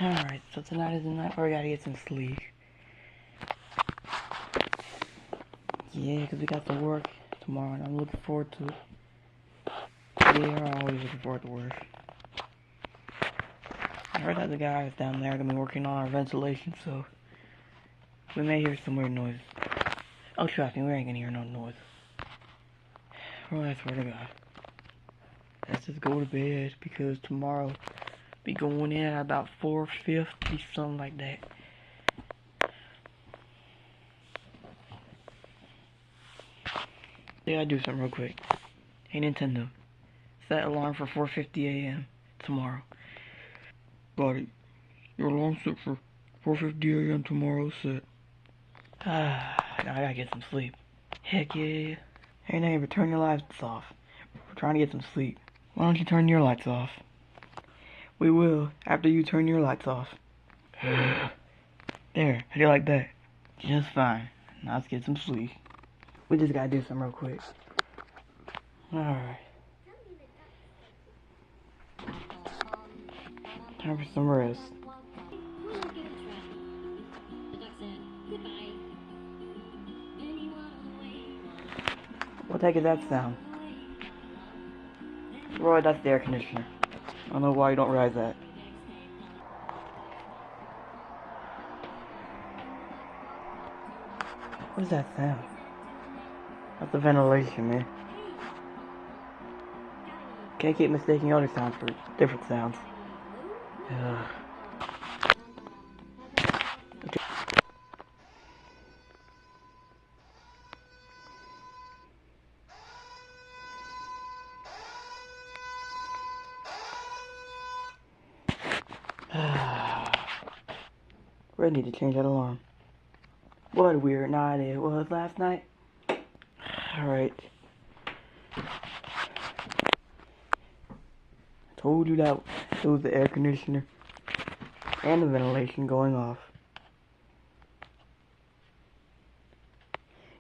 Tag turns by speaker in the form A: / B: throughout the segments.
A: Alright, so tonight is the night where we gotta get some sleep. Yeah, because we got to work tomorrow, and I'm looking forward to it. Yeah, I'm always looking forward to work. I heard that the guys down there are gonna be working on our ventilation, so we may hear some weird noise. Oh, trust me, we ain't gonna hear no noise. Well, I swear to God. Let's just go to bed, because tomorrow be going in at about 4:50, something like that. Yeah, I do something real quick. Hey Nintendo, set alarm for 4:50 a.m. tomorrow. Buddy, your alarm set for 4:50 a.m. tomorrow set. Now I gotta get some sleep. Heck yeah. Hey neighbor, turn your lights off. We're trying to get some sleep. Why don't you turn your lights off? We will, after you turn your lights off. There, how do you like that? Just fine. Now let's get some sleep. We just gotta do something real quick. Alright. Time for some rest. What the heck is that sound? Roy, that's the air conditioner. I don't know why you don't realize that. What is that sound? That's the ventilation, man. Can't keep mistaking other sounds for different sounds. We need to change that alarm. What a weird night it was last night. Alright. I told you that it was the air conditioner and the ventilation going off.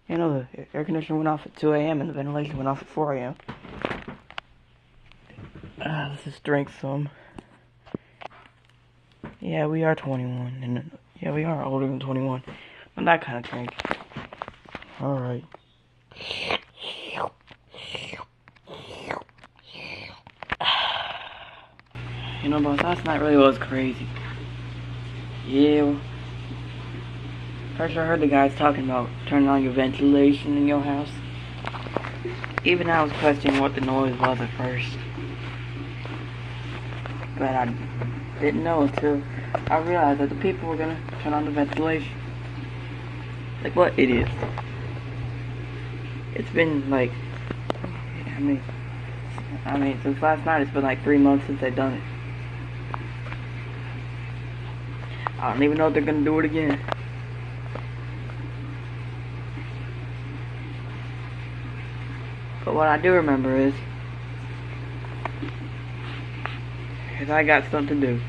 A: You know, the air conditioner went off at 2 a.m. and the ventilation went off at 4 a.m. Let's just drink some. Yeah, we are 21, and yeah, we are older than 21. Not that kind of drink. Alright. You know, boss, last night really was crazy. Yeah. First I heard the guys talking about turning on your ventilation in your house. Even I was questioning what the noise was at first. But I didn't know until I realized that the people were gonna turn on the ventilation. Like, what idiots. It's been like, I mean, since last night it's been like 3 months since they've done it. I don't even know if they're gonna do it again. But what I do remember is I got something to do.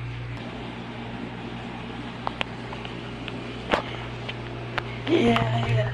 A: Yeah.